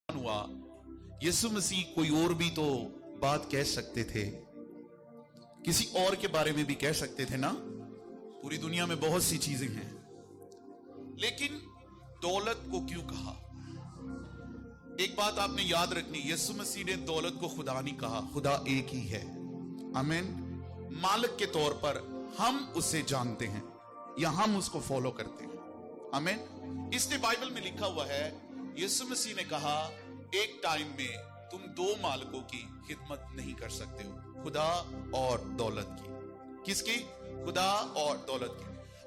हुआ, यीशु मसीह कोई और भी तो बात कह सकते थे, किसी और के बारे में भी कह सकते थे ना। पूरी दुनिया में बहुत सी चीजें हैं, लेकिन दौलत को क्यों कहा? एक बात आपने याद रखनी, यीशु मसीह ने दौलत को खुदा नहीं कहा, खुदा एक ही है। आमीन। मालिक के तौर पर हम उसे जानते हैं या हम उसको फॉलो करते हैं। आमीन। इसलिए बाइबल में लिखा हुआ है, यीशु मसीह ने कहा एक टाइम में तुम दो मालिकों की खिदमत नहीं कर सकते हो, खुदा और दौलत की। किसकी? खुदा और दौलत की।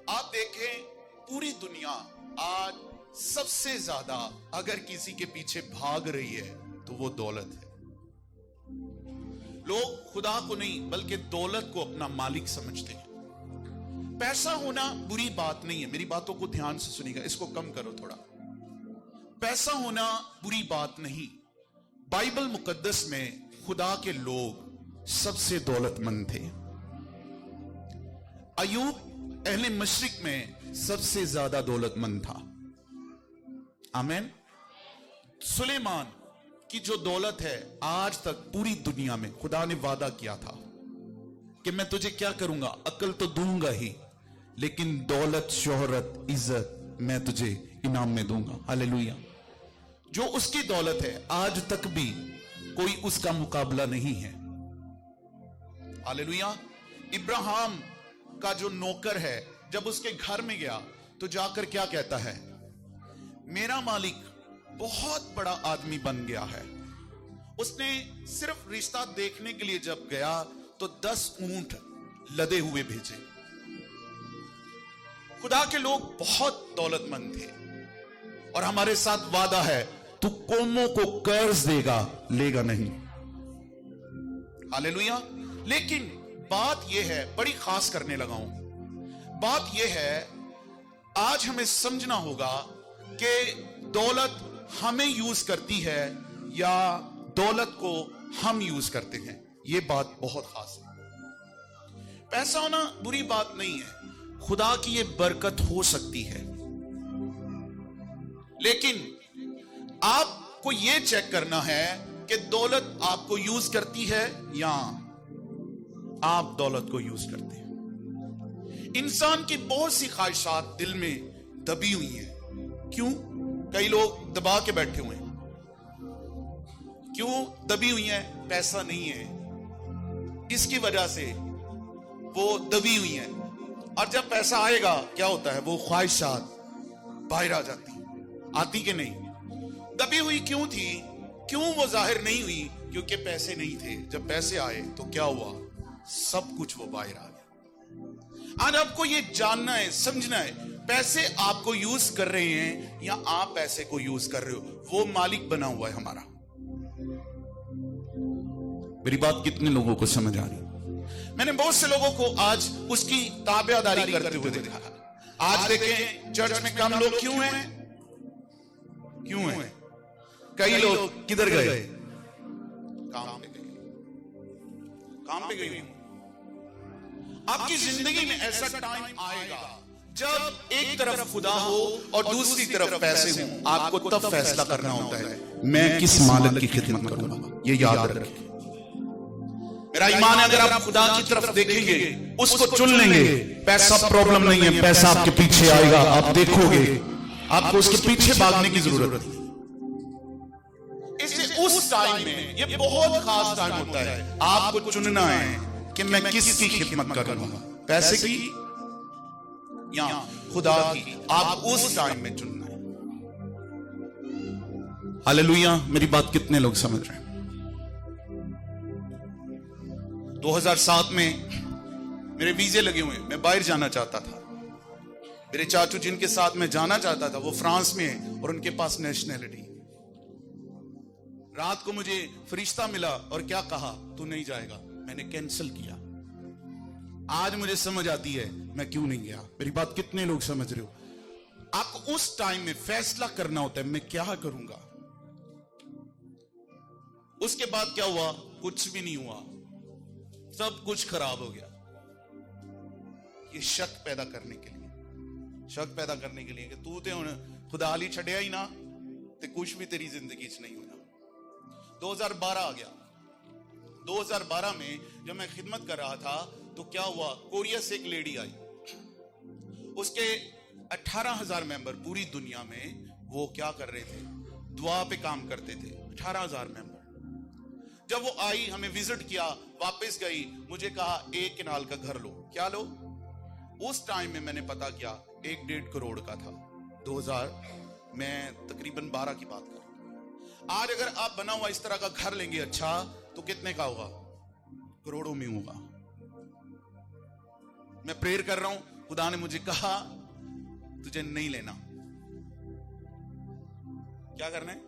आप देखें पूरी दुनिया आज सबसे ज्यादा अगर किसी के पीछे भाग रही है तो वो दौलत है। लोग खुदा को नहीं बल्कि दौलत को अपना मालिक समझते हैं। पैसा होना बुरी बात नहीं है, मेरी बातों को ध्यान से सुनिएगा, इसको कम करो थोड़ा। पैसा होना बुरी बात नहीं। बाइबल मुकद्दस में खुदा के लोग सबसे दौलतमंद थे। अय्यूब अहले मशरिक में सबसे ज्यादा दौलतमंद था। आमीन। सुलेमान की जो दौलत है आज तक पूरी दुनिया में, खुदा ने वादा किया था कि मैं तुझे क्या करूंगा, अकल तो दूंगा ही, लेकिन दौलत, शोहरत, इज्जत मैं तुझे इनाम में दूंगा। हालेलुया। जो उसकी दौलत है आज तक भी कोई उसका मुकाबला नहीं है। हालेलुया। इब्राहिम का जो नौकर है जब उसके घर में गया तो जाकर क्या कहता है, मेरा मालिक बहुत बड़ा आदमी बन गया है। उसने सिर्फ रिश्ता देखने के लिए जब गया तो 10 ऊंट लदे हुए भेजे। खुदा के लोग बहुत दौलतमंद थे और हमारे साथ वादा है, तू कौमों को कर्ज देगा, लेगा नहीं। हालेलुया। लेकिन बात यह है, बड़ी खास करने लगा हूं, बात यह है आज हमें समझना होगा कि दौलत हमें यूज करती है या दौलत को हम यूज करते हैं। यह बात बहुत खास है। पैसा होना बुरी बात नहीं है, खुदा की यह बरकत हो सकती है, लेकिन आपको यह चेक करना है कि दौलत आपको यूज करती है या आप दौलत को यूज करते हैं। इंसान की बहुत सी ख्वाहिशात दिल में दबी हुई हैं। क्यों? कई लोग दबा के बैठे हुए हैं। क्यों दबी हुई हैं? पैसा नहीं है, किसकी वजह से वो दबी हुई हैं। और जब पैसा आएगा क्या होता है, वो ख्वाहिशात बाहर आ जाती, आती कि नहीं? दबी हुई क्यों थी? क्यों वो जाहिर नहीं हुई? क्योंकि पैसे नहीं थे। जब पैसे आए तो क्या हुआ, सब कुछ वो बाहर आ गया। आज आपको ये जानना है, समझना है, पैसे आपको यूज कर रहे हैं या आप पैसे को यूज कर रहे हो, वो मालिक बना हुआ है हमारा। मेरी बात कितने लोगों को समझ आ रही? मैंने बहुत से लोगों को आज उसकी ताबेदारी करते हुए देखा। आज देखें चर्च में कम लोग क्यों हैं? क्यों हैं? कई लोग किधर गए? काम पे गए। काम पे गए। आपकी जिंदगी में ऐसा टाइम आएगा जब एक तरफ खुदा हो और दूसरी तरफ पैसे हो। आपको तब फैसला करना होता है, मैं किस मालिक की खिदमत करूंगा। ये याद रखें। मेरा ईमान है, अगर आप खुदा की तरफ देखेंगे, उसको चुन लेंगे, पैसा प्रॉब्लम नहीं है, पैसा आपके पीछे आएगा, आप देखोगे, आपको उसके पीछे भागने की जरूरत नहीं। इसलिए उस टाइम में, ये बहुत खास टाइम होता है, आपको चुनना है कि मैं किसकी खिदमत करूंगा, पैसे की या खुदा की। आप उस टाइम में चुनना है। हालेलुया। मेरी बात कितने लोग समझ रहे हैं? 2007 में मेरे वीजे लगे हुए, मैं बाहर जाना चाहता था। मेरे चाचू जिनके साथ मैं जाना चाहता था वो फ्रांस में है और उनके पास नेशनैलिटी। रात को मुझे फरिश्ता मिला और क्या कहा, तू नहीं जाएगा। मैंने कैंसिल किया। आज मुझे समझ आती है मैं क्यों नहीं गया। मेरी बात कितने लोग समझ रहे हो? आपको उस टाइम में फैसला करना होता है, मैं क्या करूंगा। उसके बाद क्या हुआ? कुछ भी नहीं हुआ, सब कुछ खराब हो गया। ये शक पैदा करने के लिए कि तू तो हुण खुदा ली छड़िया ही ना, ते कुछ भी तेरी जिंदगी च नहीं होना। 2012 आ गया। 2012 में जब मैं खिदमत कर रहा था तो क्या हुआ, कोरिया से एक लेडी आई, उसके 18,000 मेंबर पूरी दुनिया में वो क्या कर रहे थे, दुआ पे काम करते थे। 18,000 मेंबर। जब वो आई, हमें विजिट किया, वापस गई, मुझे कहा 1 कनाल का घर लो। क्या लो? उस टाइम में मैंने पता किया 1-1.5 करोड़ का था। 2000 मैं तकरीबन 12 की बात कर रहा हूं। आज अगर आप बना हुआ इस तरह का घर लेंगे अच्छा, तो कितने का होगा? करोड़ों में होगा। मैं प्रेयर कर रहा हूं, खुदा ने मुझे कहा तुझे नहीं लेना। क्या करना है?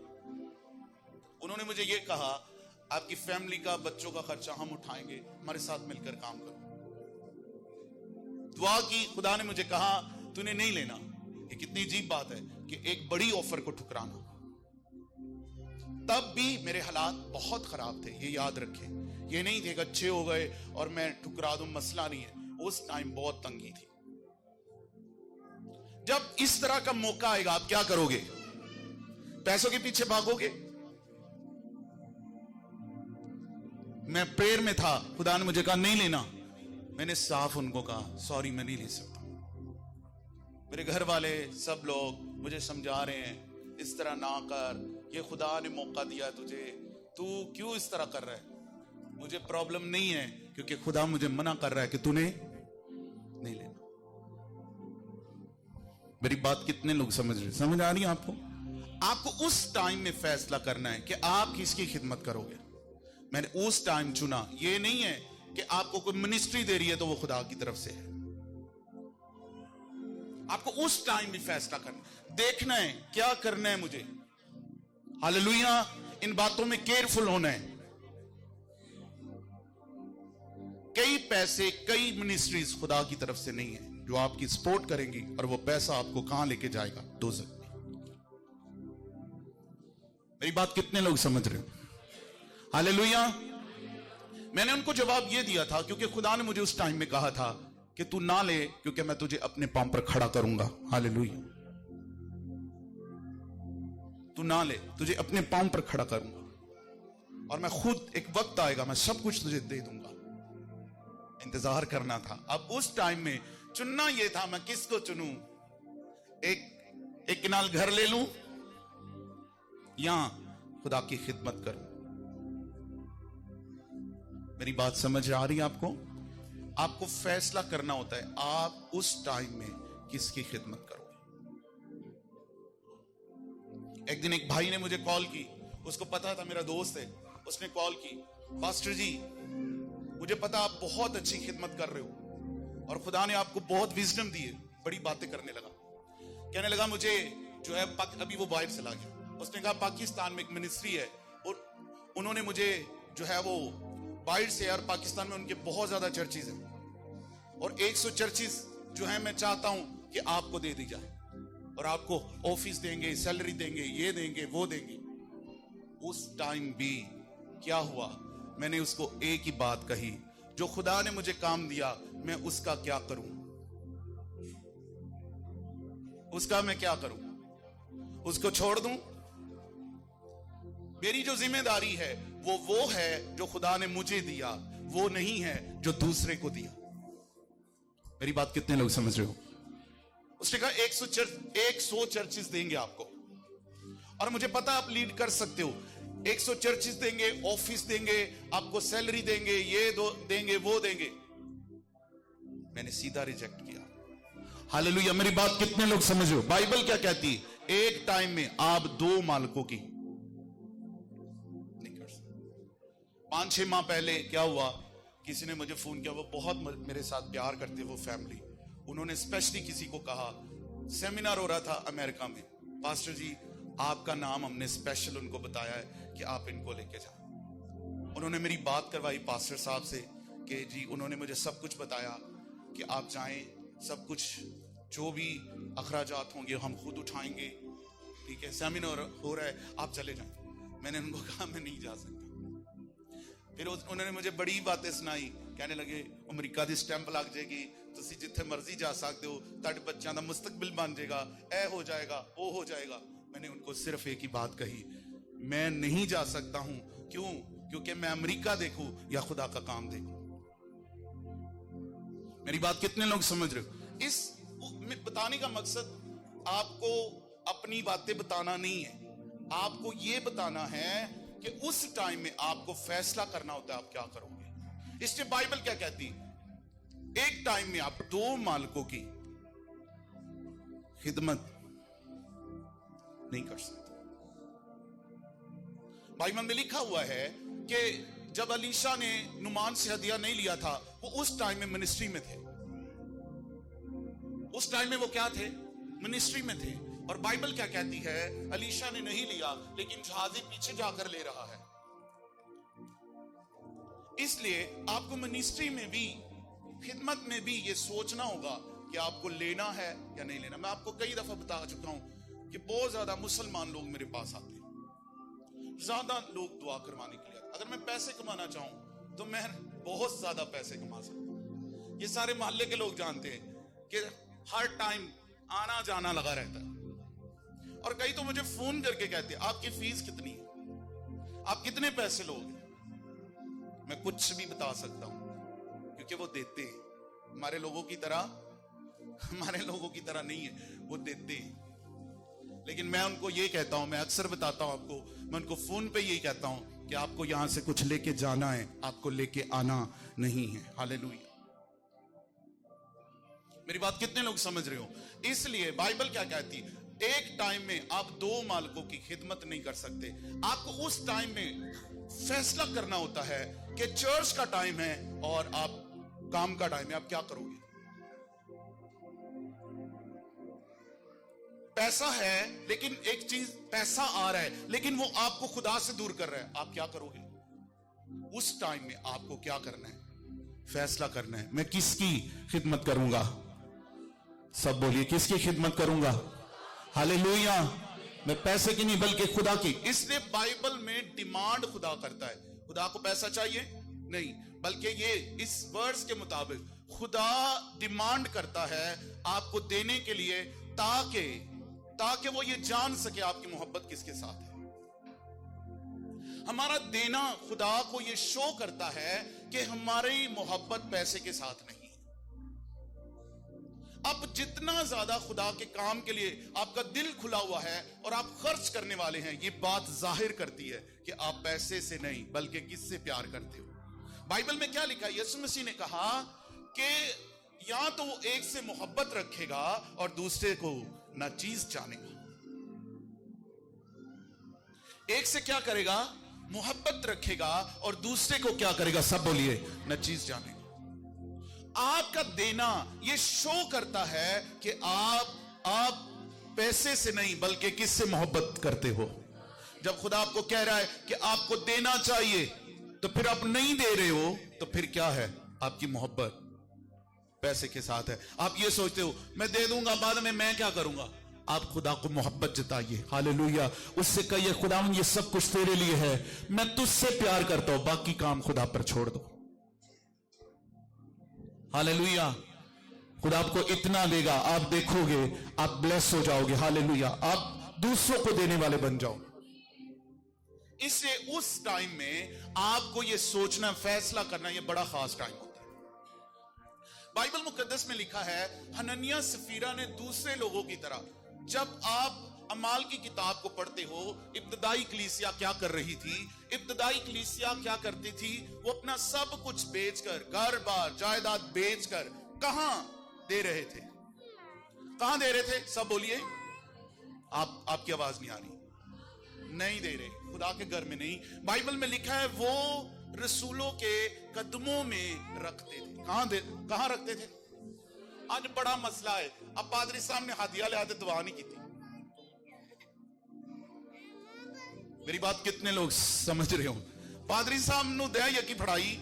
उन्होंने मुझे यह कहा आपकी फैमिली का, बच्चों का खर्चा हम उठाएंगे, हमारे साथ मिलकर काम करो। दुआ की, खुदा ने मुझे कहा तूने नहीं लेना। ये कितनी अजीब बात है कि एक बड़ी ऑफर को ठुकराना। तब भी मेरे हालात बहुत खराब थे, ये याद रखें। ये नहीं थे कि अच्छे हो गए और मैं ठुकरा दूं, मसला नहीं है। उस टाइम बहुत तंगी थी। जब इस तरह का मौका आएगा आप क्या करोगे? पैसों के पीछे भागोगे? मैं प्रेयर में था, खुदा ने मुझे कहा नहीं लेना। मैंने साफ उनको कहा सॉरी मैं नहीं ले सकता। मेरे घर वाले सब लोग मुझे समझा रहे हैं इस तरह ना कर, ये खुदा ने मौका दिया तुझे, तू क्यों इस तरह कर रहा है? मुझे प्रॉब्लम नहीं है क्योंकि खुदा मुझे मना कर रहा है कि तूने नहीं लेना। मेरी बात कितने लोग समझ रहे? समझ आ रही है आपको? आपको उस टाइम में फैसला करना है कि आप किसकी खिदमत करोगे। मैंने उस टाइम चुना। ये नहीं है कि आपको कोई मिनिस्ट्री दे रही है तो वो खुदा की तरफ से है। आपको उस टाइम भी फैसला करना, देखना है क्या करना है मुझे। हालेलुया। इन बातों में केयरफुल होना है। कई पैसे, कई मिनिस्ट्रीज खुदा की तरफ से नहीं है जो आपकी सपोर्ट करेंगी, और वो पैसा आपको कहां लेके जाएगा? दोज़ख में। मेरी बात कितने लोग समझ रहे हो? हालेलुया। मैंने उनको जवाब ये दिया था क्योंकि खुदा ने मुझे उस टाइम में कहा था कि तू ना ले, क्योंकि मैं तुझे अपने पांव पर खड़ा करूंगा। हालेलुया। तू ना ले, तुझे अपने पांव पर खड़ा करूंगा, और मैं खुद, एक वक्त आएगा मैं सब कुछ तुझे दे दूंगा। इंतजार करना था। अब उस टाइम में चुनना यह था मैं किसको चुनूं। एक कनाल घर ले लूं या खुदा की खिदमत करूं। मेरी बात समझ आ रही है आपको? आपको फैसला करना होता है आप उस टाइम में किसकी खिदमत करोगे। एक दिन एक भाई ने मुझे कॉल की, उसको पता था मेरा दोस्त है, उसने कॉल की, पास्टर जी मुझे पता आप बहुत अच्छी खिदमत कर रहे हो और खुदा ने आपको बहुत विजडम दी है। बड़ी बातें करने लगा, कहने लगा मुझे जो है, अभी वो बाहर चला गया, उसने कहा पाकिस्तान में एक मिनिस्ट्री है और उन्होंने मुझे जो है वो बाहर से, और पाकिस्तान में उनके बहुत ज्यादा चर्चेज हैं और 100 चर्चेज जो है मैं चाहता हूं कि आपको दे दी जाए और आपको ऑफिस देंगे, सैलरी देंगे, ये देंगे, वो देंगे। उस टाइम भी क्या हुआ, मैंने उसको एक ही बात कही, जो खुदा ने मुझे काम दिया मैं उसका क्या करूं, उसका मैं क्या करूं? उसको छोड़ दूं? मेरी जो जिम्मेदारी है वो है जो खुदा ने मुझे दिया, वो नहीं है जो दूसरे को दिया। मेरी बात कितने लोग समझ रहे हो? उसने कहा 100 चर्चेस देंगे आपको, और मुझे पता आप लीड कर सकते हो। 100 चर्चेस देंगे, ऑफिस देंगे, आपको सैलरी देंगे, ये देंगे, वो देंगे। मैंने सीधा रिजेक्ट किया। हालेलुया। मेरी बात कितने लोग समझ रहे हो? बाइबल क्या कहती है? एक टाइम में आप 2 मालिकों की नहीं कर सकते। 5-6 माह पहले क्या हुआ, किसी ने मुझे फोन किया, वो बहुत मेरे साथ प्यार करते, वो फैमिली, उन्होंने स्पेशली किसी को कहा, सेमिनार हो रहा था अमेरिका में, पास्टर जी आपका नाम हमने स्पेशल उनको बताया है कि आप इनको लेके जाओ। उन्होंने मेरी बात करवाई पास्टर साहब से कि जी, उन्होंने मुझे सब कुछ बताया कि आप जाएं, सब कुछ जो भी अखराजात होंगे हम खुद उठाएंगे, ठीक है, सेमिनार हो रहा है, आप चले जाएं। मैंने उनको कहा मैं नहीं जा सकता। फिर उन्होंने मुझे बड़ी बातें सुनाई, कहने लगे अमेरिका दी स्टैंप लग जाएगी, तुसी जिथे मर्जी जा सकते हो, तुहाडे बच्चों का मुस्तकबिल बन जाएगा, ऐ हो जाएगा, वो हो जाएगा। मैंने उनको सिर्फ एक ही बात कही, मैं नहीं जा सकता हूं। क्यों? क्योंकि मैं अमेरिका देखूं या खुदा का काम देखूं। मेरी बात कितने लोग समझ रहे हो? इस बताने का मकसद आपको अपनी बातें बताना नहीं है, आपको यह बताना है कि उस टाइम में आपको फैसला करना होता है आप क्या करोगे। इसलिए बाइबल क्या कहती है? एक टाइम में आप दो मालिकों की खिदमत नहीं कर सकते। बाइबल में लिखा हुआ है कि जब अलीशा ने नुमान से हदिया नहीं लिया था, वो उस टाइम में मिनिस्ट्री में थे। उस टाइम में वो क्या थे? मिनिस्ट्री में थे। और बाइबल क्या कहती है? अलीशा ने नहीं लिया, लेकिन जहाजी पीछे जाकर ले रहा है। इसलिए आपको मिनिस्ट्री में भी, खिदमत में भी ये सोचना होगा कि आपको लेना है या नहीं लेना। मैं आपको कई दफा बता चुका हूं कि बहुत ज्यादा मुसलमान लोग मेरे पास आते हैं, ज्यादा लोग दुआ करवाने के लिए। अगर मैं पैसे कमाना चाहूं तो मैं बहुत ज्यादा पैसे कमा सकता हूं। ये सारे मोहल्ले के लोग जानते हैं कि हर टाइम आना जाना लगा रहता है। और कई तो मुझे फोन करके कहते हैं, आपकी फीस कितनी है, आप कितने पैसे लोगे? मैं कुछ भी बता सकता हूं, क्योंकि वो देते हैं। हमारे लोगों की तरह नहीं है, वो देते हैं। लेकिन मैं उनको ये कहता हूं, मैं अक्सर बताता हूं आपको, मैं उनको फोन पे यही कहता हूं कि आपको यहां से कुछ लेके जाना है, आपको लेके आना नहीं है। हालेलुया। मेरी बात कितने लोग समझ रहे हो? इसलिए बाइबल क्या कहती है? एक टाइम में आप दो मालिकों की खिदमत नहीं कर सकते। आपको उस टाइम में फैसला करना होता है कि चर्च का टाइम है और आप काम का टाइम है, आप क्या करोगे? पैसा है, लेकिन एक चीज, पैसा आ रहा है लेकिन वो आपको खुदा से दूर कर रहा है, आप क्या करोगे? उस टाइम में आपको क्या करना है? फैसला करना है, मैं किसकी खिदमत करूंगा? सब बोलिए, किसकी खिदमत करूंगा? हालेलुया। मैं पैसे की नहीं बल्कि खुदा की। इसलिए बाइबल में डिमांड खुदा करता है। खुदा को पैसा चाहिए नहीं, बल्कि ये इस वर्स के मुताबिक खुदा डिमांड करता है आपको देने के लिए, ताकि वो ये जान सके आपकी मोहब्बत किसके साथ है। हमारा देना खुदा को ये शो करता है कि हमारी मोहब्बत पैसे के साथ नहीं। अब जितना ज्यादा खुदा के काम के लिए आपका दिल खुला हुआ है और आप खर्च करने वाले हैं, ये बात जाहिर करती है कि आप पैसे से नहीं बल्कि किससे प्यार करते हो। बाइबल में क्या लिखा है? यीशु मसीह ने कहा कि या तो वो एक से मोहब्बत रखेगा और दूसरे को नाचीज जानेगा। एक से क्या करेगा? मोहब्बत रखेगा और दूसरे को क्या करेगा? सब बोलिए, नाचीज जानेगा। आपका देना ये शो करता है कि आप पैसे से नहीं बल्कि किससे मोहब्बत करते हो। जब खुदा आपको कह रहा है कि आपको देना चाहिए, तो फिर आप नहीं दे रहे हो, तो फिर क्या है? आपकी मोहब्बत पैसे के साथ है। आप ये सोचते हो मैं दे दूंगा, बाद में मैं क्या करूंगा? आप खुदा को मोहब्बत जताइए। हालेलुया। उससे कहिए, खुदावन ये सब कुछ तेरे लिए है, मैं तुझसे प्यार करता हूं, बाकी काम खुदा पर छोड़ दो। हालेलुया। खुदा आपको इतना देगा, आप देखोगे, आप ब्लेस हो जाओगे। हालेलुया। आप दूसरों को देने वाले बन जाओ। इससे उस टाइम में आपको यह सोचना, फैसला करना, यह बड़ा खास टाइम होता है। बाइबल मुकद्दस में लिखा है, हनन्याह सफीरा ने दूसरे लोगों की तरह, जब आप अमाल की किताब को पढ़ते हो, इब्तदाई कलीसिया क्या कर रही थी? इब्तदाई कलीसिया क्या करती थी? वो अपना सब कुछ बेचकर, घर बार जायदाद बेचकर कहां दे रहे थे? कहां दे रहे थे? सब बोलिए। आपकी आवाज नहीं आ रही। नहीं दे रहे, खुदा के घर में नहीं। बाइबल में लिखा है वो रसूलों के कदमों में रखते थे। कहां रखते थे? आज बड़ा मसला है। अब पादरी साहब ने हदिया ले आते, दुआ नहीं की थी। मेरी बात कितने लोग समझ रहे हो? पादरी साहब नु दया यकी फड़ाई।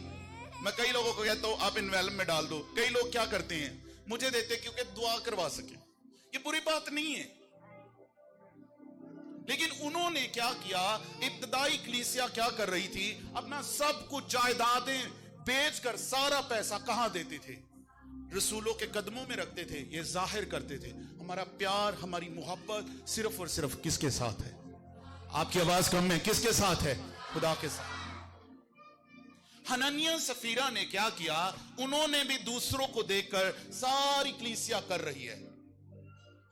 मैं कई लोगों को कहता हूं आप इन्वेलम में डाल दो। कई लोग क्या करते हैं, मुझे देते क्योंकि दुआ करवा सके। ये बुरी बात नहीं है, लेकिन उन्होंने क्या किया? इब्तदाई कलीसिया क्या कर रही थी? अपना सब कुछ जायदादें बेचकर सारा पैसा कहां देते थे? रसूलों के कदमों में रखते थे, ये जाहिर करते थे हमारा प्यार, हमारी मोहब्बत सिर्फ और सिर्फ किसके साथ है? आपकी आवाज कम है, किसके साथ है? खुदा के साथ। हनन्याह सफीरा ने क्या किया? उन्होंने भी दूसरों को देखकर, सारी कलीसिया कर रही है,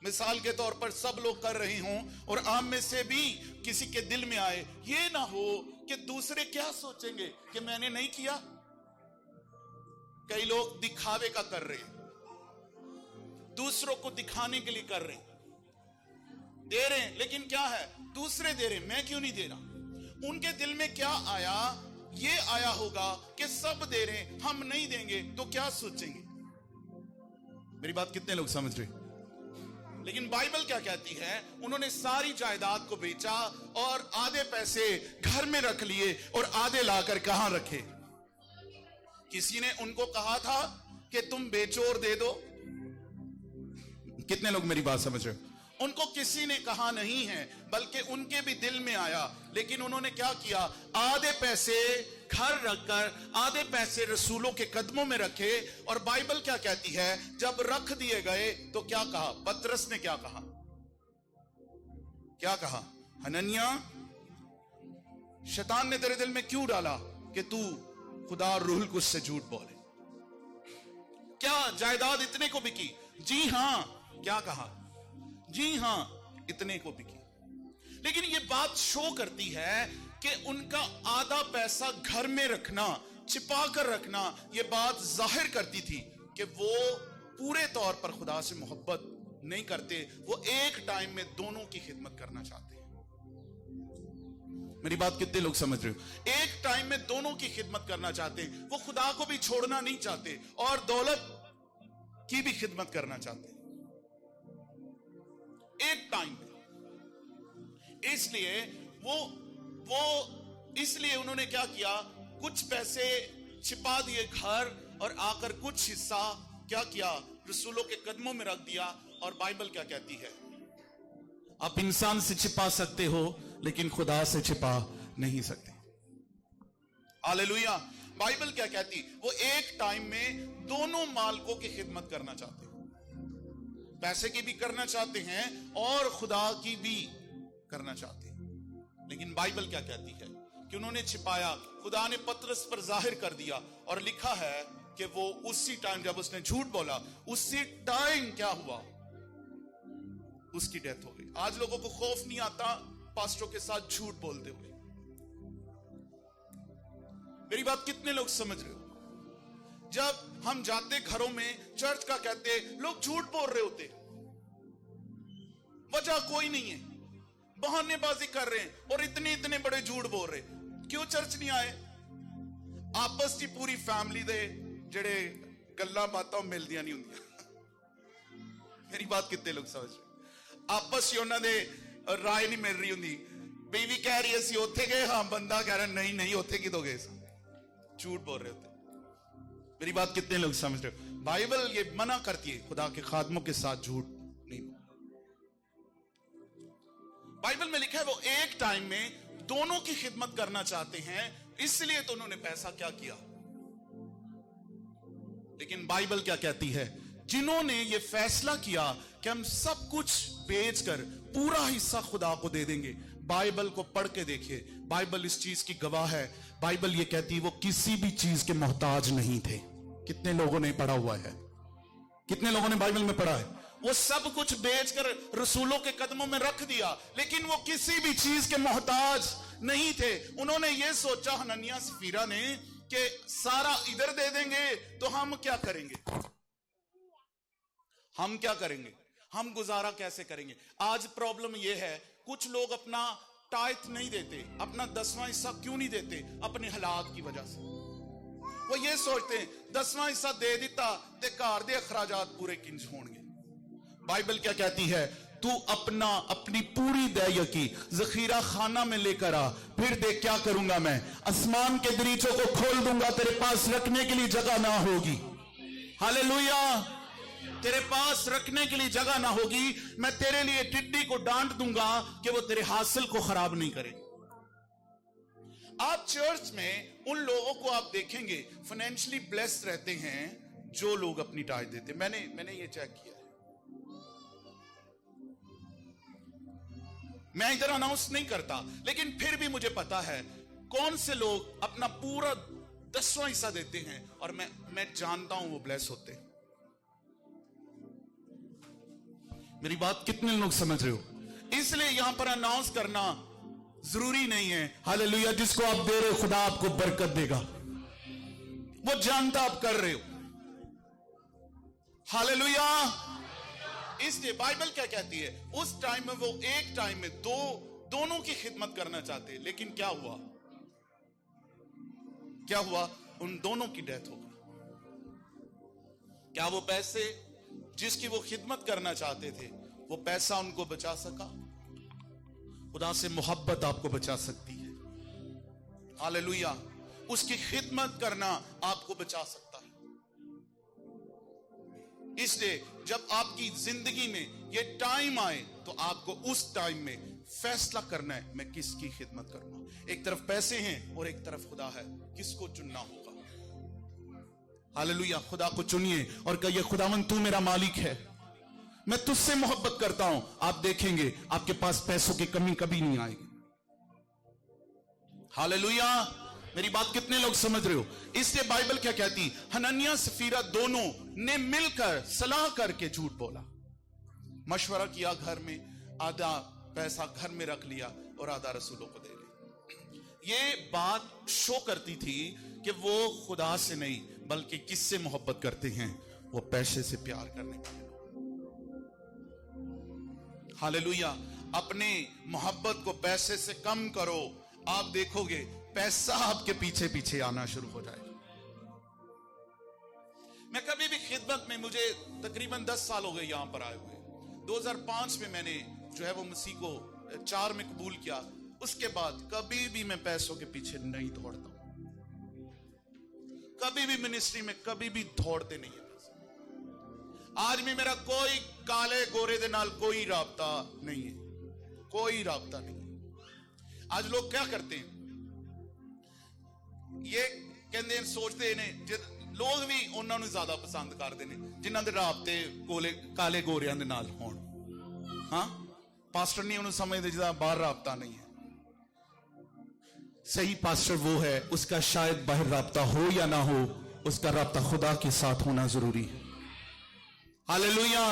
मिसाल के तौर पर सब लोग कर रहे हों और आम में से भी किसी के दिल में आए, ये ना हो कि दूसरे क्या सोचेंगे कि मैंने नहीं किया। कई लोग दिखावे का कर रहे हैं, दूसरों को दिखाने के लिए कर रहे हैं, दे रहे हैं, लेकिन क्या है? दूसरे दे रहे हैं, मैं क्यों नहीं दे रहा? उनके दिल में क्या आया? ये आया होगा कि सब दे रहे हैं, हम नहीं देंगे तो क्या सोचेंगे। मेरी बात कितने लोग समझ रहे? लेकिन बाइबल क्या कहती है? उन्होंने सारी जायदाद को बेचा और आधे पैसे घर में रख लिए और आधे लाकर कहां रखे? किसी ने उनको कहा था कि तुम बेचो और दे दो? कितने लोग मेरी बात समझ रहे हो? उनको किसी ने कहा नहीं है, बल्कि उनके भी दिल में आया, लेकिन उन्होंने क्या किया? आधे पैसे घर रखकर आधे पैसे रसूलों के कदमों में रखे। और बाइबल क्या कहती है? जब रख दिए गए तो क्या कहा? पतरस ने क्या कहा? क्या कहा? हनन्याह, शैतान ने तेरे दिल में क्यों डाला कि तू खुदा और रूहुल कुछ से झूठ बोले? क्या जायदाद इतने को बिकी? जी हां। क्या कहा? जी हां, इतने को बिकी। लेकिन यह बात शो करती है कि उनका आधा पैसा घर में रखना, छिपा कर रखना, यह बात जाहिर करती थी कि वो पूरे तौर पर खुदा से मोहब्बत नहीं करते, वो एक टाइम में दोनों की खिदमत करना चाहते हैं। मेरी बात कितने लोग समझ रहे हो? एक टाइम में दोनों की खिदमत करना चाहते हैं। वो खुदा को भी छोड़ना नहीं चाहते और दौलत की भी खिदमत करना चाहते हैं एक टाइम में। इसलिए उन्होंने क्या किया? कुछ पैसे छिपा दिए घर और आकर कुछ हिस्सा क्या किया? रसूलों के कदमों में रख दिया। और बाइबल क्या कहती है? आप इंसान से छिपा सकते हो लेकिन खुदा से छिपा नहीं सकते। हालेलुया। बाइबल क्या कहती? वो एक टाइम में दोनों मालिकों की खिदमत करना चाहते हैं, पैसे की भी करना चाहते हैं और खुदा की भी करना चाहते हैं। लेकिन बाइबल क्या कहती है कि उन्होंने छिपाया, खुदा ने पतरस पर जाहिर कर दिया और लिखा है कि वो उसी टाइम जब उसने झूठ बोला, उसी टाइम क्या हुआ? उसकी डेथ हो गई। आज लोगों को खौफ नहीं आता पास्टरों के साथ झूठ बोलते हुए। मेरी बात कितने लोग समझ रहे हो? जब हम जाते घरों में, चर्च का कहते, लोग झूठ बोल रहे होते, वजह कोई नहीं है, बहानेबाजी कर रहे हैं और इतने इतने बड़े झूठ बोल रहे। क्यों चर्च नहीं आए? आपस की पूरी फैमिली दे जेड़े गल्लां बातां मिलदियां नहीं हुंदियां। मेरी बात कितने लोग समझ रहे? आपस ही उन्हां दे राय नहीं मिल रही हुंदी। बीवी कह रही है ਅਸੀਂ ਉੱਥੇ गए, हाँ बंदा कह रहा नहीं नहीं ਉੱਥੇ किदों गए? झूठ बोल रहे होते। मेरी बात कितने लोग समझ रहे हो? बाइबल ये मना करती है खुदा के खादमों के साथ झूठ नहीं। बाइबल में लिखा है वो एक टाइम में दोनों की खिदमत करना चाहते हैं, इसलिए तो उन्होंने पैसा क्या किया। लेकिन बाइबल क्या कहती है? जिन्होंने ये फैसला किया कि हम सब कुछ बेचकर पूरा हिस्सा खुदा को दे देंगे, बाइबल को पढ़ के देखिए, बाइबल इस चीज की गवाह है। बाइबल ये कहती है वो किसी भी चीज के मोहताज नहीं थे। कितने लोगों ने पढ़ा हुआ है? कितने लोगों ने बाइबल में पढ़ा है? वो सब कुछ बेचकर रसूलों के कदमों में रख दिया, लेकिन वो किसी भी चीज के मोहताज नहीं थे। उन्होंने ये सोचा, हनन्याह सफीरा ने, कि सारा इधर दे देंगे तो हम क्या करेंगे? हम क्या करेंगे? हम गुजारा कैसे करेंगे? आज प्रॉब्लम यह है, कुछ लोग अपना टाइथ नहीं देते, अपना 10वां हिस्सा क्यों नहीं देते? अपने हालात की वजह से। वो ये सोचते हैं 10वां हिस्सा दे दिता ते घर दे अखराजात पूरे किंज होंगे। बाइबल क्या कहती है? तू अपनी पूरी दया की जखीरा खाना में लेकर आ, फिर देख क्या करूंगा मैं, आसमान के दरीचों को खोल दूंगा, तेरे पास रखने के लिए जगह ना होगी। हालेलुया। तेरे पास रखने के लिए जगह ना होगी, मैं तेरे लिए टिड्डी को डांट दूंगा कि वो तेरे हासिल को खराब नहीं करे। आप चर्च में उन लोगों को आप देखेंगे फाइनेंशियली ब्लेस्ड रहते हैं, जो लोग अपनी टाइट देते, मैंने ये चेक किया है। मैं इधर अनाउंस नहीं करता, लेकिन फिर भी मुझे पता है कौन से लोग अपना पूरा 10वां हिस्सा देते हैं, और मैं जानता हूं वो ब्लेस होते हैं। मेरी बात कितने लोग समझ रहे हो? इसलिए यहां पर अनाउंस करना जरूरी नहीं है। हालेलुया, जिसको आप दे रहे हो खुदा आपको बरकत देगा, वो जानता आप कर रहे हो। हालेलुया। इसलिए बाइबल क्या कहती है, उस टाइम में वो एक टाइम में दोनों की खिदमत करना चाहते, लेकिन क्या हुआ? क्या हुआ? उन दोनों की डेथ हो गई। क्या वो पैसे जिसकी वो खिदमत करना चाहते थे, वो पैसा उनको बचा सका? खुदा से मोहब्बत आपको बचा सकती है। हालेलुया। उसकी खिदमत करना आपको बचा सकता है। इसलिए जब आपकी जिंदगी में ये टाइम आए, तो आपको उस टाइम में फैसला करना है, मैं किसकी खिदमत करूंगा। एक तरफ पैसे हैं और एक तरफ खुदा है, किसको चुनना होगा? हालेलुया। खुदा को चुनिए और कहिए, खुदावन तू मेरा मालिक है, मैं तुझसे मोहब्बत करता हूं। आप देखेंगे आपके पास पैसों की कमी कभी नहीं आएगी। हालेलुया। मेरी बात कितने लोग समझ रहे हो? इसलिए बाइबल क्या कहती, हनन्याह सफीरा दोनों ने मिलकर सलाह करके झूठ बोला, मशवरा किया, घर में आधा पैसा घर में रख लिया और आधा रसूलों को दे दिया। ये बात शो करती थी कि वो खुदा से नहीं बल्कि किससे मोहब्बत करते हैं, वो पैसे से प्यार करने वाले लोग। हालेलुया। अपने मोहब्बत को पैसे से कम करो, आप देखोगे पैसा आपके पीछे पीछे आना शुरू हो जाएगा। मैं कभी भी खिदमत में, मुझे तकरीबन 10 साल हो गए यहां पर आए हुए। 2005 में मैंने जो है वो मसीह को 4 में कबूल किया। उसके बाद कभी भी मैं पैसों के पीछे नहीं दौड़ता, कभी भी मिनिस्ट्री में कभी भी दौड़ते नहीं है। आज भी मेरा कोई काले गोरे दे नाल कोई राबता नहीं है, कोई राबता नहीं है। आज लोग क्या करते हैं, ये कहते हैं, सोचते ने लोग भी उन्होंने ज्यादा पसंद करते हैं जिन्हां दे राबते काले गोरियां दे नाल होण। हां, पास्टर नहीं उन्हें समझते जिदा बाहर राबता नहीं है। सही पास्टर वो है, उसका शायद बाहर राबता हो या ना हो, उसका राबता खुदा के साथ होना जरूरी है। हालेलुया।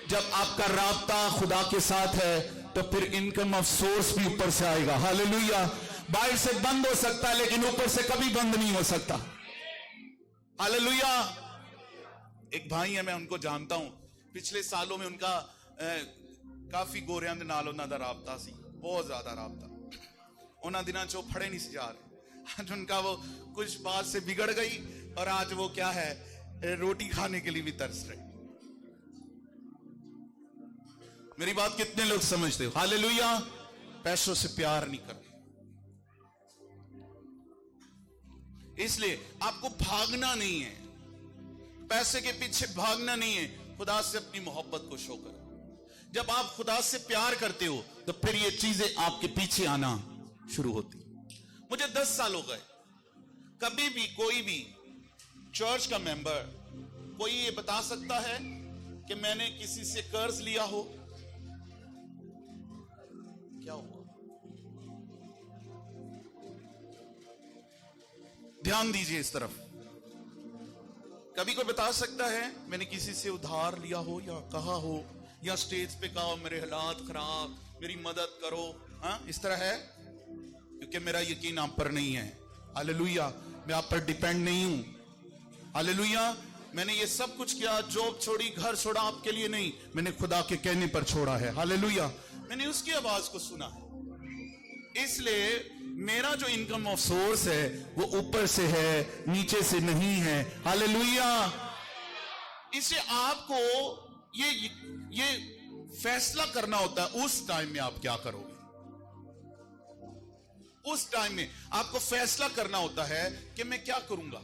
जब आपका राबता खुदा के साथ है, तो फिर इनकम ऑफ सोर्स भी ऊपर से आएगा। हालेलुया। बाहर से बंद हो सकता है, लेकिन ऊपर से कभी बंद नहीं हो सकता। हालेलुया। एक भाई है, मैं उनको जानता हूं, पिछले सालों में उनका काफी गोरियां दे नाल उन्हां दा राबता सी, बहुत ज्यादा राबता। उन्हां दिनां च फड़े नहीं जा रहे। आज उनका वो कुछ बात से बिगड़ गई और आज वो क्या है, रोटी खाने के लिए भी तरस रहे। मेरी बात कितने लोग समझते हो? हालेलुया। पैसों से प्यार नहीं करना, इसलिए आपको भागना नहीं है, पैसे के पीछे भागना नहीं है, खुदा से अपनी मोहब्बत को शो करो। जब आप खुदा से प्यार करते हो, तो फिर ये चीजें आपके पीछे आना शुरू होती। मुझे 10 साल हो गए, कभी भी कोई भी चर्च का मेंबर कोई ये बता सकता है कि मैंने किसी से कर्ज लिया हो? क्या हुआ? ध्यान दीजिए इस तरफ। कभी कोई बता सकता है मैंने किसी से उधार लिया हो, या कहा हो, या स्टेज पे कहा मेरे हालात खराब, मेरी मदद करो? हाँ, इस तरह है? क्योंकि मेरा यकीन आप पर नहीं है। हालेलुया। मैं आप पर डिपेंड नहीं हूं। हालेलुया। मैंने ये सब कुछ किया, जॉब छोड़ी, घर छोड़ा, आपके लिए नहीं, मैंने खुदा के कहने पर छोड़ा है। हालेलुया। मैंने उसकी आवाज को सुना है। इसलिए मेरा जो इनकम ऑफ सोर्स है वो ऊपर से है, नीचे से नहीं है। हालेलुया। इससे आपको ये फैसला करना होता है उस टाइम में आप क्या करोगे। उस टाइम में आपको फैसला करना होता है कि मैं क्या करूंगा,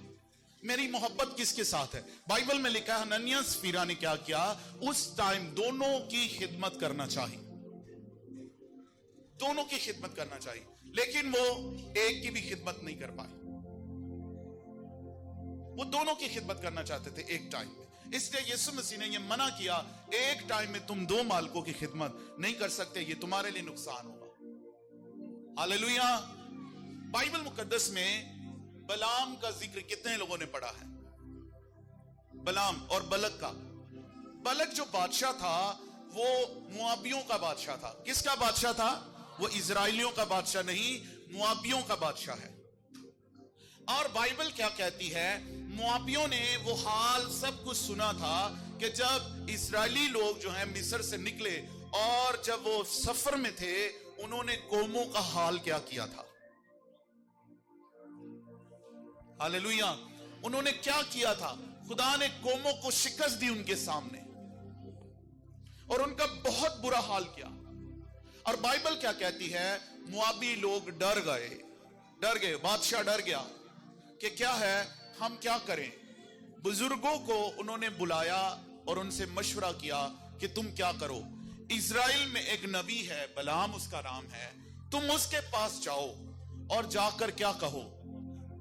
मेरी मोहब्बत किसके साथ है। बाइबल में लिखा है हनन्याह सफीरा ने क्या किया, उस टाइम दोनों की खिदमत करना चाहिए, दोनों की खिदमत करना चाहिए, लेकिन वो एक की भी खिदमत नहीं कर पाए। वो दोनों की खिदमत करना चाहते थे एक टाइम में। इसलिए यीशु मसीह ने ये मना किया, एक टाइम में तुम 2 मालिकों की खिदमत नहीं कर सकते, ये तुम्हारे लिए नुकसान होगा। हालेलुया। बाइबल मुकद्दस में बलाम का जिक्र कितने लोगों ने पढ़ा है? बलाम और बलक का। बलक जो बादशाह था वो मुआबियों का बादशाह था। किसका बादशाह था? वो इजराइलियों का बादशाह नहीं, मुआबियों का बादशाह है। और बाइबल क्या कहती है? मुआबियों ने वो हाल सब कुछ सुना था कि जब इजरायली लोग जो हैं मिस्र से निकले और जब वो सफर में थे, उन्होंने कौमों का हाल क्या किया था। हालेलुया। उन्होंने क्या किया था? खुदा ने कौमों को शिकस्त दी उनके सामने और उनका बहुत बुरा हाल किया। और बाइबल क्या कहती है? मुआबी लोग डर गए, बादशाह डर गया कि क्या है, हम क्या करें। बुजुर्गों को उन्होंने बुलाया और उनसे मशवरा किया कि तुम क्या करो। इजराइल में एक नबी है, बलाम उसका नाम है, तुम उसके पास जाओ और जाकर क्या कहो।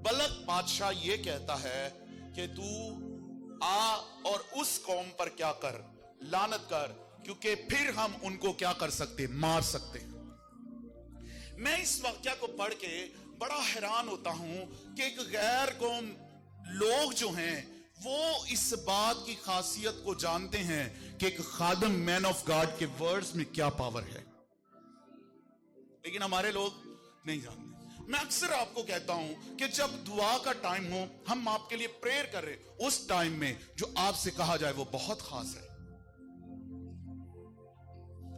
बलक बादशाह ये कहता है कि तू आ और उस कौम पर क्या कर, लानत कर, क्योंकि फिर हम उनको क्या कर सकते, मार सकते हैं। मैं इस वाक्या को पढ़ के बड़ा हैरान होता हूं कि एक गैर कौम लोग जो हैं वो इस बात की खासियत को जानते हैं कि एक खादम मैन ऑफ गॉड के वर्ड्स में क्या पावर है, लेकिन हमारे लोग नहीं जानते। मैं अक्सर आपको कहता हूं कि जब दुआ का टाइम हो, हम आपके लिए प्रेयर कर रहे, उस टाइम में जो आपसे कहा जाए वो बहुत खास है।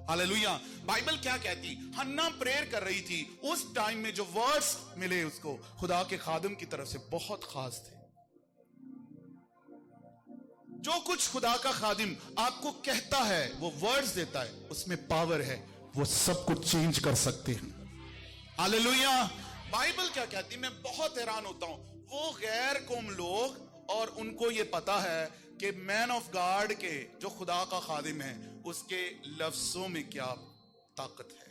हालेलुया। बाइबल क्या कहती? हन्ना प्रेयर कर रही थी, उस टाइम में जो वर्ड्स मिले उसको खुदा के खादिम की तरफ से बहुत खास थे। जो कुछ खुदा का खादिम आपको कहता है, वो वर्ड्स देता है, उसमें पावर है, वो सब कुछ चेंज कर सकते हैं। हालेलुया। बाइबल क्या कहती? मैं बहुत हैरान होता हूं, वो गैर कौम लोग और उनको ये पता है कि मैन ऑफ गॉड के जो खुदा का खादिम है उसके लफ्जों में क्या ताकत है।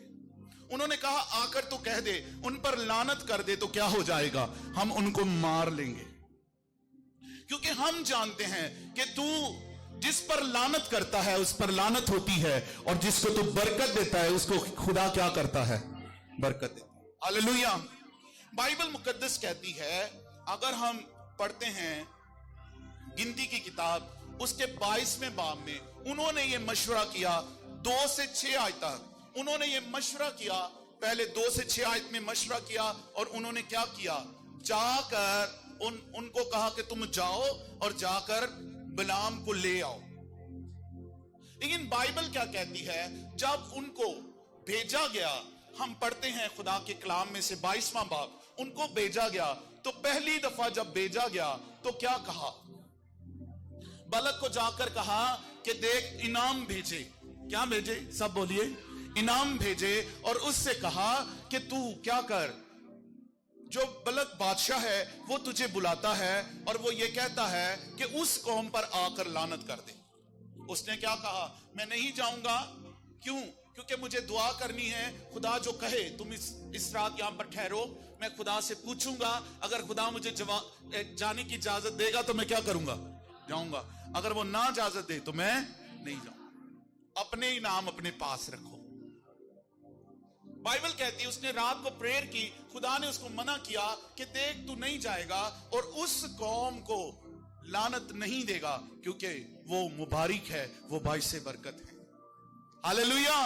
उन्होंने कहा आकर तो कह दे, उन पर लानत कर दे, तो क्या हो जाएगा, हम उनको मार लेंगे, क्योंकि हम जानते हैं कि तू जिस पर लानत करता है उस पर लानत होती है, और जिसको तू बरकत देता है उसको खुदा क्या करता है, बरकत देता है। हालेलुया। बाइबल मुकद्दस कहती है, अगर हम पढ़ते हैं गिनती की किताब उसके 22वें बाब में, उन्होंने ये मशवरा किया 2 से 6 आयत तक। उन्होंने ये मशवरा किया, पहले 2 से 6 आयत में मशवरा किया, और उन्होंने क्या किया, जाकर उनको कहा कि तुम जाओ और जाकर बिलाम को ले आओ। लेकिन बाइबल क्या कहती है, जब उनको भेजा गया, हम पढ़ते हैं खुदा के कलाम में से 22वां बाब, उनको भेजा गया, तो पहली दफा जब भेजा गया तो क्या कहा, बलक को जाकर कहा कि देख इनाम भेजे। क्या भेजे? सब बोलिए, इनाम भेजे। और उससे कहा कि तू क्या कर, जो बलक बादशाह है वो तुझे बुलाता है और वो ये कहता है कि उस कौम पर आकर लानत कर दे। उसने क्या कहा, मैं नहीं जाऊंगा। क्यों? क्योंकि मुझे दुआ करनी है। खुदा जो कहे, तुम इस रात यहां पर ठहरो, मैं खुदा से पूछूंगा, अगर खुदा मुझे जाने की इजाजत देगा तो मैं क्या करूंगा, जाऊंगा। अगर वो ना इजाजत दे तो मैं नहीं जाऊंगा। अपने इनाम अपने पास रखो। बाइबल कहती है उसने रात को प्रेयर की, खुदा ने उसको मना किया कि देख तू नहीं जाएगा और उस कौम को लानत नहीं देगा, क्योंकि वो मुबारक है, वो बाइसे बरकत है। हालेलुया।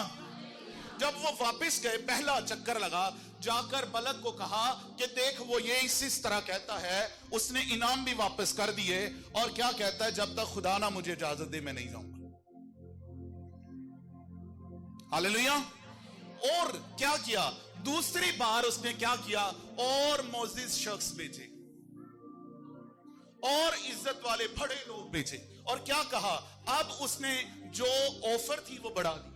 जब वो वापस गए, पहला चक्कर लगा, जाकर बलक को कहा कि देख वो ये इस तरह कहता है। उसने इनाम भी वापस कर दिए और क्या कहता है, जब तक खुदा ना मुझे इजाजत दे मैं नहीं जाऊंगा। हालेलुया। और क्या किया, दूसरी बार उसने क्या किया, और मोजिज शख्स भेजे और इज्जत वाले बड़े लोग भेजे, और क्या कहा, अब उसने जो ऑफर थी वो बढ़ा दी।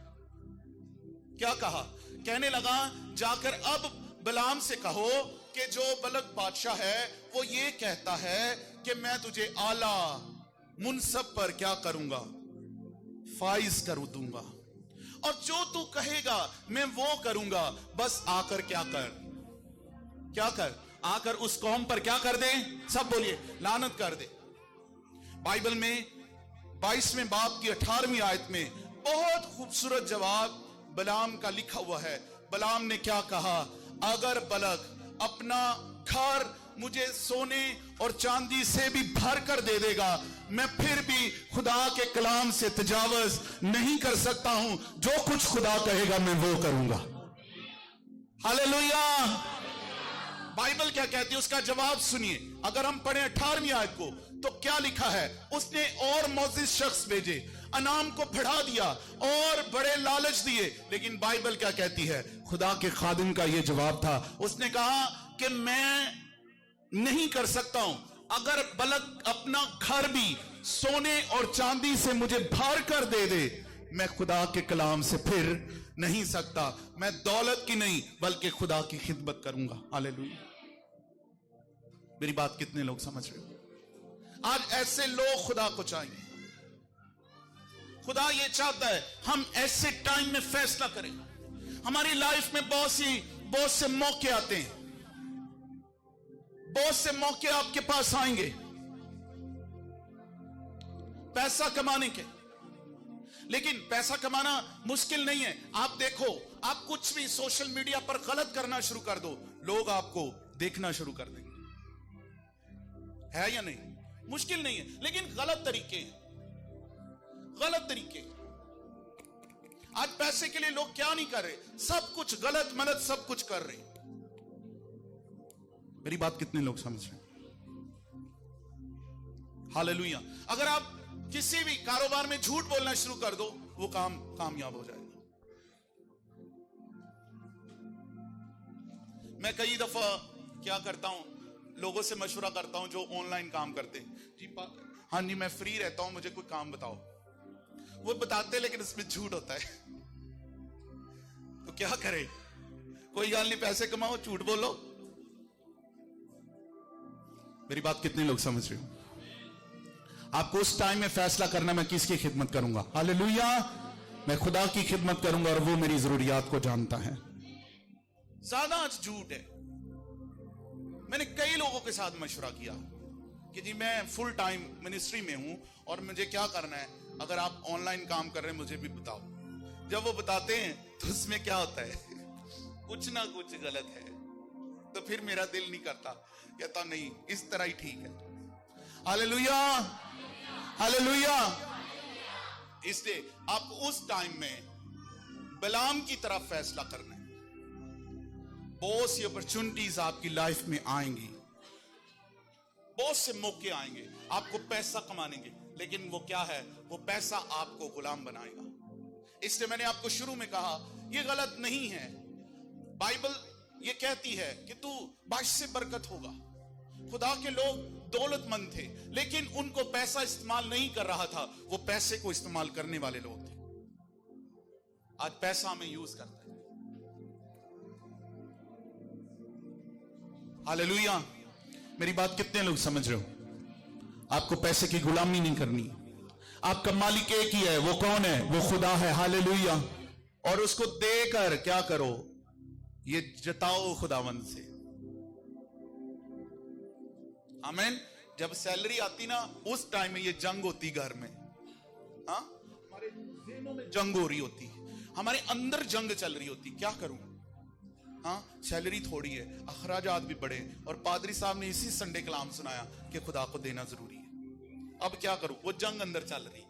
क्या कहा, कहने लगा जाकर अब बिलाम से कहो कि जो बलक बादशाह है वो ये कहता है कि मैं तुझे आला मुनसब पर क्या करूंगा, फाइज कर दूंगा, और जो तू कहेगा मैं वो करूंगा। बस आकर क्या कर, आकर उस कौम पर क्या कर दे, सब बोलिए, लानत कर दे। बाइबल में 22वें बाब की 18वीं आयत में बहुत खूबसूरत जवाब बलाम का लिखा हुआ है। बलाम ने क्या कहा, अगर बलक अपना घर मुझे सोने और चांदी से भी भर कर दे देगा, मैं फिर भी खुदा के कलाम से तजावज नहीं कर सकता हूं। जो कुछ खुदा कहेगा मैं वो करूंगा। हालेलुया। बाइबल क्या कहती है, उसका जवाब सुनिए। अगर हम पढ़े 18वीं आयत को तो क्या लिखा है, उसने और मौजिज शख्स भेजे, अनाम को बढ़ा दिया और बड़े लालच दिए। लेकिन बाइबल क्या कहती है, खुदा के खादिम का यह जवाब था, उसने कहा कि मैं नहीं कर सकता हूं। अगर बलक अपना घर भी सोने और चांदी से मुझे भर कर दे दे, मैं खुदा के कलाम से फिर नहीं सकता। मैं दौलत की नहीं बल्कि खुदा की खिदमत करूंगा। हालेलुया। मेरी बात कितने लोग समझ रहे हो? आज ऐसे लोग खुदा को चाहिए। खुदा ये चाहता है हम ऐसे टाइम में फैसला करें। हमारी लाइफ में बहुत से मौके आते हैं, बहुत से मौके आपके पास आएंगे पैसा कमाने के। लेकिन पैसा कमाना मुश्किल नहीं है। आप देखो, आप कुछ भी सोशल मीडिया पर गलत करना शुरू कर दो, लोग आपको देखना शुरू कर देंगे। है या नहीं? मुश्किल नहीं है, लेकिन गलत तरीके हैं, गलत तरीके। आज पैसे के लिए लोग क्या नहीं कर रहे, सब कुछ गलत मलत सब कुछ कर रहे। मेरी बात कितने लोग समझ रहे? हालेलुया। अगर आप किसी भी कारोबार में झूठ बोलना शुरू कर दो, वो काम कामयाब हो जाएगा। मैं कई दफा क्या करता हूं, लोगों से मशवरा करता हूं जो ऑनलाइन काम करते हैं, जी हाँ जी मैं फ्री रहता हूं, मुझे कोई काम बताओ। वो बताते लेकिन इसमें झूठ होता है। तो क्या करें? कोई गल नहीं, पैसे कमाओ, झूठ बोलो। मेरी बात कितने लोग समझ रहे हो? आपको उस टाइम में फैसला करना, मैं किसकी खिदमत करूंगा। हालेलुया। मैं खुदा की खिदमत करूंगा और वो मेरी जरूरियात को जानता है। ज्यादा आज झूठ है। मैंने कई लोगों के साथ मशवरा किया कि जी मैं फुल टाइम मिनिस्ट्री में हूं और मुझे क्या करना है, अगर आप ऑनलाइन काम कर रहे हैं मुझे भी बताओ। जब वो बताते हैं तो उसमें क्या होता है, कुछ ना कुछ गलत है। तो फिर मेरा दिल नहीं करता, कहता नहीं इस तरह ही ठीक है। Hallelujah, hallelujah. इसलिए आप उस टाइम में बलाम की तरफ फैसला करना है। बहुत सी अपॉर्चुनिटीज आपकी लाइफ में आएंगी, बहुत से मौके आएंगे आपको पैसा कमाने के, लेकिन वो क्या है, वो पैसा आपको गुलाम बनाएगा। इसलिए मैंने आपको शुरू में कहा ये गलत नहीं है। बाइबल ये कहती है कि तू बाश से बरकत होगा। खुदा के लोग दौलतमंद थे, लेकिन उनको पैसा इस्तेमाल नहीं कर रहा था, वो पैसे को इस्तेमाल करने वाले लोग थे। आज पैसा हमें यूज करता है। हालेलुया। मेरी बात कितने लोग समझ रहे हो? आपको पैसे की गुलामी नहीं करनी। आपका मालिक एक ही है, वो कौन है? वो खुदा है। हालेलुया। और उसको देकर क्या करो, ये जताओ खुदावंद से। आमीन। जब सैलरी आती ना, उस टाइम में ये जंग होती घर में। हाँ, हमारे ज़हनों में जंग हो रही होती, हमारे अंदर जंग चल रही होती, क्या करूं। हाँ, सैलरी थोड़ी है, अखराजात भी बड़े, और पादरी साहब ने इसी संडे कलाम सुनाया कि खुदा को देना जरूरी है। अब क्या करूं, वो जंग अंदर चल रही।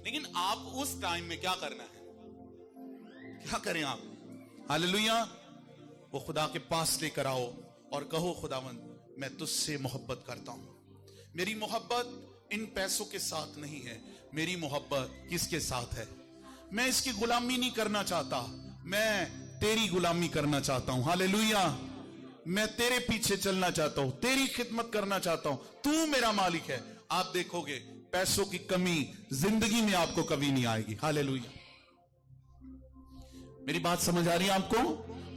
लेकिन आप उस टाइम में क्या करना है, क्या करें आप? हालेलुया। वो खुदा के पास लेकर आओ और कहो खुदावंद मैं तुझसे मोहब्बत करता हूं। मेरी मोहब्बत इन पैसों के साथ नहीं है, मेरी मोहब्बत किसके साथ है? मैं इसकी गुलामी नहीं करना चाहता, मैं तेरी गुलामी करना चाहता हूं। हालेलुया। मैं तेरे पीछे चलना चाहता हूं, तेरी खिदमत करना चाहता हूं, तू मेरा मालिक है। आप देखोगे पैसों की कमी जिंदगी में आपको कभी नहीं आएगी। हालेलुया। मेरी बात समझ आ रही है आपको?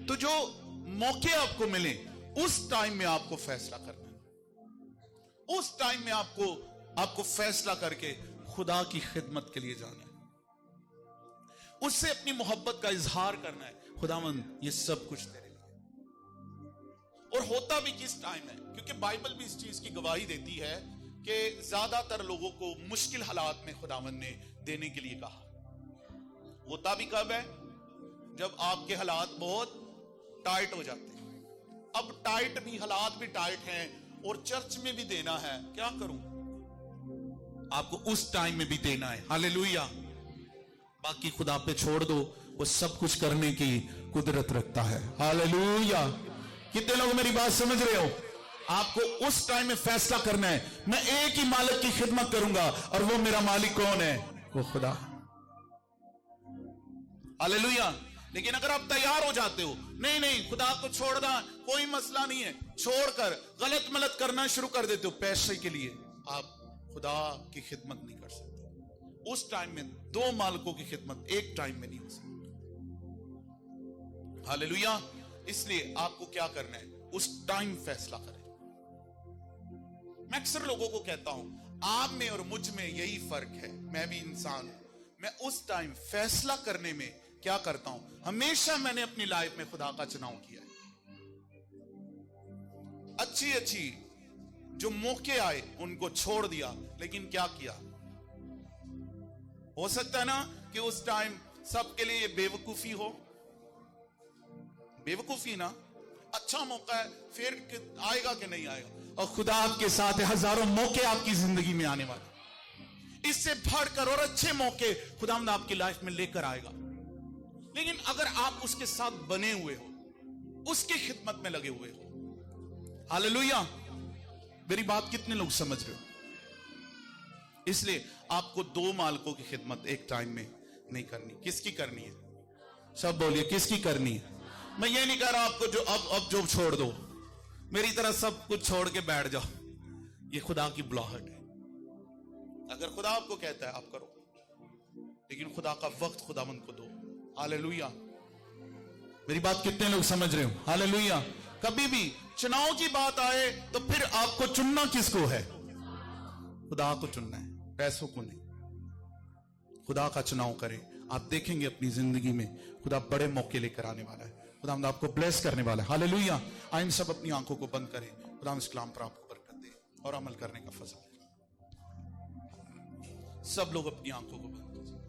तो जो मौके आपको मिले उस टाइम में आपको फैसला करना है। उस टाइम में आपको फैसला करके खुदा की खिदमत के लिए जाना है, उससे अपनी मोहब्बत का इजहार करना है। खुदावंद ये सब कुछ तेरे लिए। और होता भी किस टाइम है, क्योंकि बाइबल भी इस चीज की गवाही देती है कि ज्यादातर लोगों को मुश्किल हालात में खुदावंद ने देने के लिए कहा। होता भी कब है? जब आपके हालात बहुत टाइट हो जाते हैं। अब टाइट भी, हालात भी टाइट हैं और चर्च में भी देना है, क्या करूं? आपको उस टाइम में भी देना है। हालेलुया। बाकी खुदा पे छोड़ दो, वो सब कुछ करने की कुदरत रखता है। हालेलुया। कितने लोग मेरी बात समझ रहे हो? आपको उस टाइम में फैसला करना है, मैं एक ही मालिक की खिदमत करूंगा, और वो मेरा मालिक कौन है? वो खुदा। हालेलुया। लेकिन अगर आप तैयार हो जाते हो, नहीं नहीं खुदा को छोड़ना कोई मसला नहीं है, छोड़कर गलत मलत करना शुरू कर देते हो पैसे के लिए, आप खुदा की खिदमत नहीं कर सकते। उस टाइम में दो मालिकों की खिदमत एक टाइम में नहीं हो सकती। हालेलुया। इसलिए आपको क्या करना है? उस टाइम फैसला करें। मैं अक्सर लोगों को कहता हूं, आप में और मुझ में यही फर्क है, मैं भी इंसान हूं। मैं उस टाइम फैसला करने में क्या करता हूं, हमेशा मैंने अपनी लाइफ में खुदा का चुनाव किया है। अच्छी अच्छी जो मौके आए उनको छोड़ दिया, लेकिन क्या किया? हो सकता है ना कि उस टाइम सबके लिए बेवकूफी हो, बेवकूफी ना, अच्छा मौका है, फिर आएगा कि नहीं आएगा? और खुदा आपके साथ है, हजारों मौके आपकी जिंदगी में आने वाले, इससे बढ़कर और अच्छे मौके खुदावंद आपकी लाइफ में लेकर आएगा। लेकिन अगर आप उसके साथ बने हुए हो, उसकी खिदमत में लगे हुए हो, हालेलुया। मेरी बात कितने लोग समझ रहे हो? इसलिए आपको दो मालिकों की खिदमत एक टाइम में नहीं करनी। किसकी करनी है? सब बोलिए, किसकी करनी है? मैं ये नहीं कह रहा आपको जो अब जॉब छोड़ दो, मेरी तरह सब कुछ छोड़ के बैठ जाओ, ये खुदा की बुलाहट है। अगर खुदा आपको कहता है आप करो, लेकिन खुदा का वक्त खुदावंद को दो। हालेलुया। मेरी बात कितने लोग समझ रहे हो? हालेलुया। कभी भी चुनाव की बात आए तो फिर आपको चुनना किसको है? खुदा को चुनना है, पैसों को नहीं। खुदा का चुनाव करें, आप देखेंगे अपनी जिंदगी में खुदा बड़े मौके लेकर आने वाला है। खुदा आपको ब्लेस करने वाला है। हालेलुया। आइए सब अपनी आंखों को बंद करें, खुदा इस कलाम पर आपको बरकत दे और अमल करने का फजल। सब लोग अपनी आंखों को बंद